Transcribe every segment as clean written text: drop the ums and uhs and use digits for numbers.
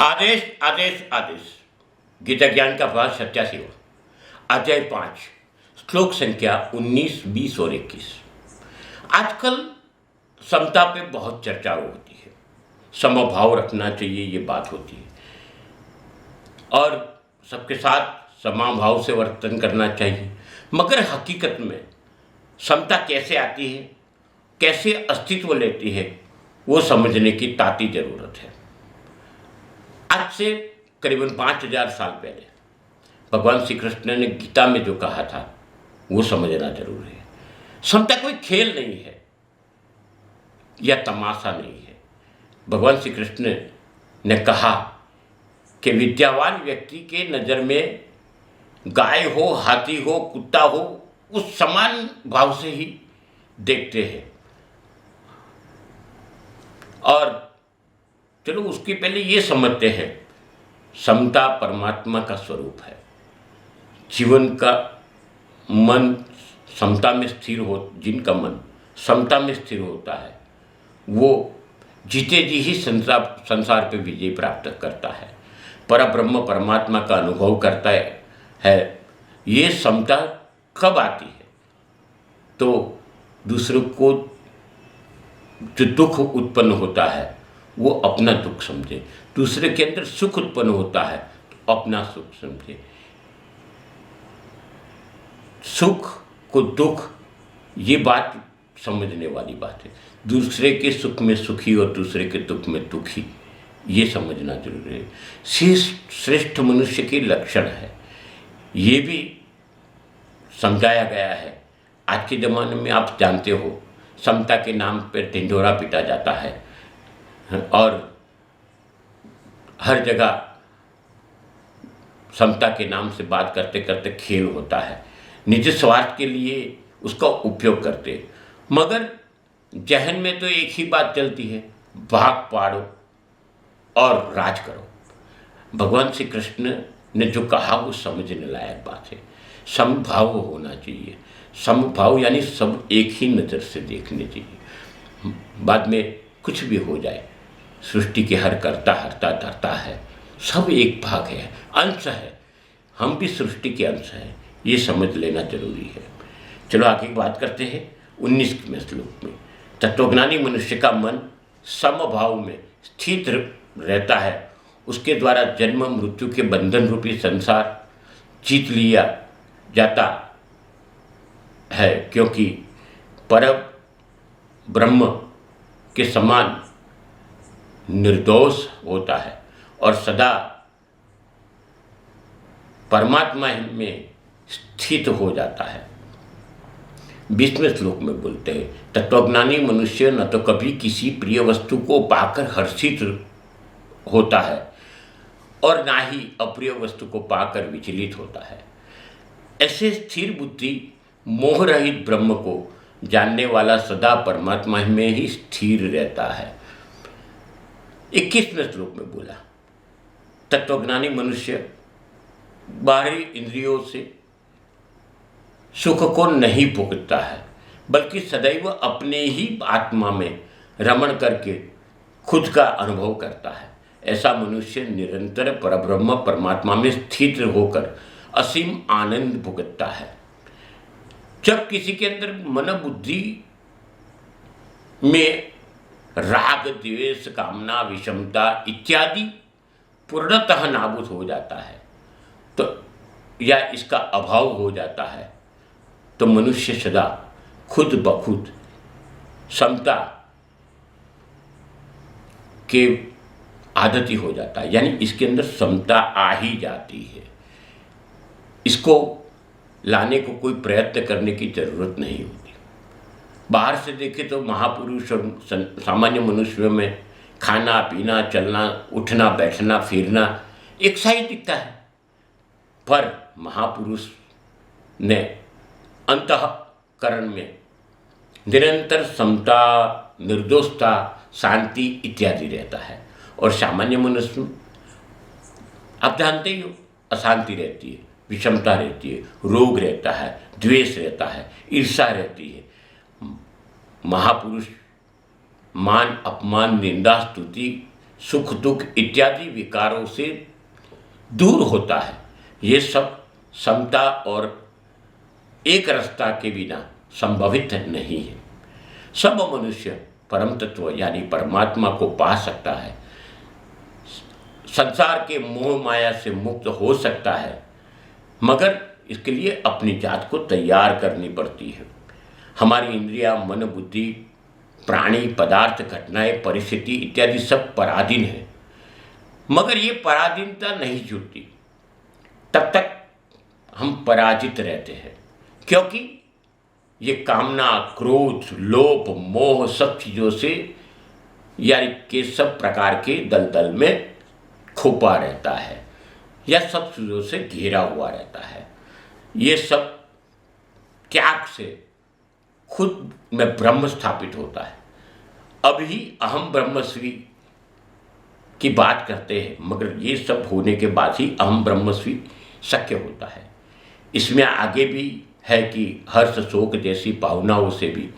आदेश आदेश आदेश। गीता ज्ञान का पाठ 87वां अध्याय 5 श्लोक संख्या 19, 20 और 21। आजकल समता पे बहुत चर्चा होती है, समभाव रखना चाहिए, ये बात होती है और सबके साथ समाभाव से वर्तन करना चाहिए। मगर हकीकत में समता कैसे आती है, कैसे अस्तित्व लेती है, वो समझने की ताती जरूरत है। आज से करीबन 5000 साल पहले भगवान श्री कृष्ण ने गीता में जो कहा था वो समझना जरूरी है। समता कोई खेल नहीं है या तमाशा नहीं है। भगवान श्री कृष्ण ने कहा कि विद्यावान व्यक्ति के नज़र में गाय हो, हाथी हो, कुत्ता हो, उस समान भाव से ही देखते हैं। और चलो उसके पहले ये समझते हैं, समता परमात्मा का स्वरूप है। जीवन का मन समता में स्थिर हो, जिनका मन समता में स्थिर होता है वो जीते जी ही संसार पे विजय प्राप्त करता है, परब्रह्म परमात्मा का अनुभव करता है। ये समता कब आती है? तो दूसरों को जो दुख उत्पन्न होता है वो अपना दुख समझे, दूसरे के अंदर सुख उत्पन्न होता है तो अपना सुख समझे। सुख को दुख, ये बात समझने वाली बात है। दूसरे के सुख में सुखी और दूसरे के दुख में दुखी, ये समझना जरूरी है। श्रेष्ठ मनुष्य के लक्षण है, ये भी समझाया गया है। आज के ज़माने में आप जानते हो, समता के नाम पर ढिंढोरा पीटा जाता है और हर जगह समता के नाम से बात करते करते खेल होता है। निज स्वार्थ के लिए उसका उपयोग करते, मगर जहन में तो एक ही बात चलती है, भाग पाड़ो और राज करो। भगवान श्री कृष्ण ने जो कहा वो समझने लायक बात है। समभाव होना चाहिए। समभाव यानी सब एक ही नज़र से देखने चाहिए। बाद में कुछ भी हो जाए, सृष्टि के हर कर्ता हरता धरता है, सब एक भाग है, अंश है। हम भी सृष्टि के अंश हैं, ये समझ लेना जरूरी है। चलो आगे बात करते हैं 19वें श्लोक में। तत्वज्ञानी मनुष्य का मन समभाव में स्थित रहता है, उसके द्वारा जन्म मृत्यु के बंधन रूपी संसार जीत लिया जाता है, क्योंकि पर ब्रह्म के समान निर्दोष होता है और सदा परमात्मा में स्थित हो जाता है। 20वें श्लोक में बोलते हैं, तत्वज्ञानी मनुष्य न तो कभी किसी प्रिय वस्तु को पाकर हर्षित होता है और ना ही अप्रिय वस्तु को पाकर विचलित होता है। ऐसे स्थिर बुद्धि मोह रहित ब्रह्म को जानने वाला सदा परमात्मा में ही स्थिर रहता है। 21वें श्लोक में बोला, तत्वज्ञानी मनुष्य बाहरी इंद्रियों से सुख को नहीं भोगता है, बल्कि सदैव अपने ही आत्मा में रमण करके खुद का अनुभव करता है। ऐसा मनुष्य निरंतर परब्रह्म परमात्मा में स्थित होकर असीम आनंद भुगतता है। जब किसी के अंदर मन बुद्धि में राग द्वेष कामना विषमता इत्यादि पूर्णतः नाबूद हो जाता है तो या इसका अभाव हो जाता है, तो मनुष्य सदा खुद ब खुद समता के आदती हो जाता है, यानी इसके अंदर समता आ ही जाती है। इसको लाने को कोई प्रयत्न करने की जरूरत नहीं होती। बाहर से देखे तो महापुरुष और सामान्य मनुष्यों में खाना पीना चलना उठना बैठना फिरना एक सा ही दिखता है, पर महापुरुष ने अंतःकरण में निरंतर समता निर्दोषता शांति इत्यादि रहता है। और सामान्य मनुष्य आप जानते ही हो, अशांति रहती है, विषमता रहती है, रोग रहता है, द्वेष रहता है, ईर्ष्या रहती है। महापुरुष मान अपमान निंदा स्तुति सुख दुख इत्यादि विकारों से दूर होता है। ये सब समता और एक रसता के बिना संभवित नहीं है। सब मनुष्य परम तत्व यानी परमात्मा को पा सकता है, संसार के मोह माया से मुक्त हो सकता है, मगर इसके लिए अपनी जात को तैयार करनी पड़ती है। हमारी इंद्रिया, मन, बुद्धि, प्राणी, पदार्थ, घटनाएं, परिस्थिति इत्यादि सब पराधीन है, मगर ये पराधीनता नहीं छूटती। तब तक हम पराजित रहते हैं, क्योंकि ये कामना, क्रोध, लोभ, मोह सब चीज़ों से यानी के सब प्रकार के दलदल में खोपा रहता है या सब चीज़ों से घिरा हुआ रहता है। ये सब त्याग से खुद में ब्रह्म स्थापित होता है। अभी अहम ब्रह्मस्वी की बात करते हैं, मगर ये सब होने के बाद ही अहम ब्रह्मस्वी शक्य होता है। इसमें आगे भी है कि हर्ष शोक जैसी भावनाओं से भी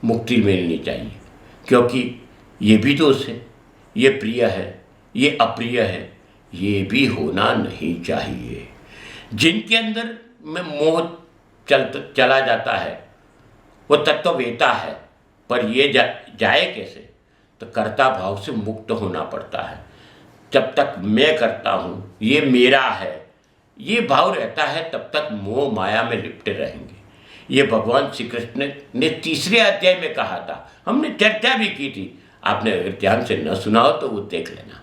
मुक्ति मिलनी चाहिए, क्योंकि ये भी दोष है, ये प्रिय है, ये अप्रिय है, ये भी होना नहीं चाहिए। जिनके अंदर में मोह चला जाता है वो तत्ववेता है, पर ये जाए कैसे? तो कर्ता भाव से मुक्त होना पड़ता है। जब तक मैं करता हूँ, ये मेरा है, ये भाव रहता है, तब तक मोह माया में लिपटे रहेंगे। ये भगवान श्री कृष्ण ने 3 अध्याय में कहा था, हमने चर्चा भी की थी। आपने अगर ध्यान से न सुना हो तो वो देख लेना।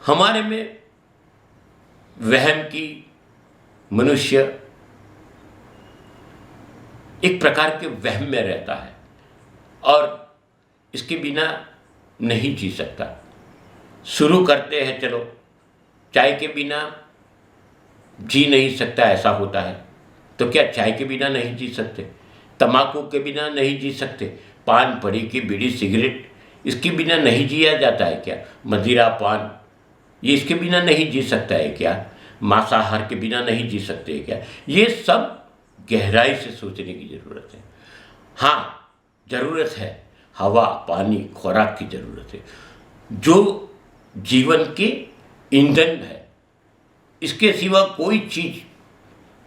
हमारे में वहम की मनुष्य एक प्रकार के वहम में रहता है और इसके बिना नहीं जी सकता। शुरू करते हैं, चलो चाय के बिना जी नहीं सकता, ऐसा होता है, तो क्या चाय के बिना नहीं जी सकते? तम्बाकू के बिना नहीं जी सकते? पान, पड़ी की बीड़ी, सिगरेट, इसके बिना नहीं जिया जाता है क्या? मदिरा, पान, ये इसके बिना नहीं जी सकता है क्या? मांसाहार के बिना नहीं जी सकते है क्या? ये सब गहराई से सोचने की ज़रूरत है। हाँ, ज़रूरत है, हवा, पानी, खुराक की ज़रूरत है, जो जीवन के ईंधन है। इसके सिवा कोई चीज़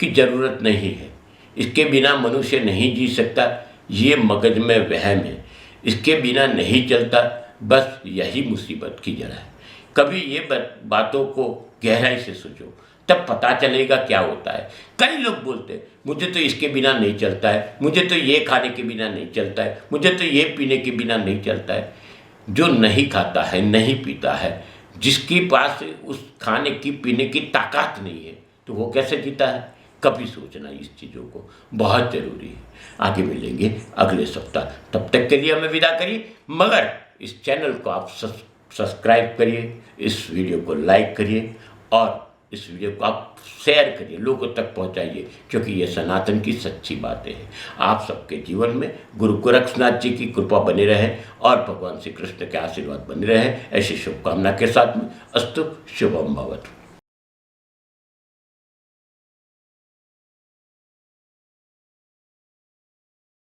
की ज़रूरत नहीं है। इसके बिना मनुष्य नहीं जी सकता, ये मगज में वहम है। इसके बिना नहीं चलता, बस यही मुसीबत की जड़ है। कभी ये बातों को गहराई से सोचो, तब पता चलेगा क्या होता है। कई लोग बोलते हैं, मुझे तो इसके बिना नहीं चलता है, मुझे तो ये खाने के बिना नहीं चलता है, मुझे तो ये पीने के बिना नहीं चलता है। जो नहीं खाता है, नहीं पीता है, जिसके पास उस खाने की पीने की ताकत नहीं है, तो वो कैसे जीता है? कभी सोचना इस चीज़ों को बहुत ज़रूरी है। आगे मिलेंगे अगले सप्ताह, तब तक के लिए हमें विदा करिए, मगर इस चैनल को आप सब्सक्राइब करिए, इस वीडियो को लाइक करिए और इस वीडियो को आप शेयर करिए, लोगों तक पहुंचाइए, क्योंकि ये सनातन की सच्ची बातें हैं। आप सबके जीवन में गुरु गोरक्षनाथ जी की कृपा बनी रहे और भगवान श्री कृष्ण के आशीर्वाद बने रहे, ऐसी शुभकामना के साथ में अस्तु शुभम भवतु।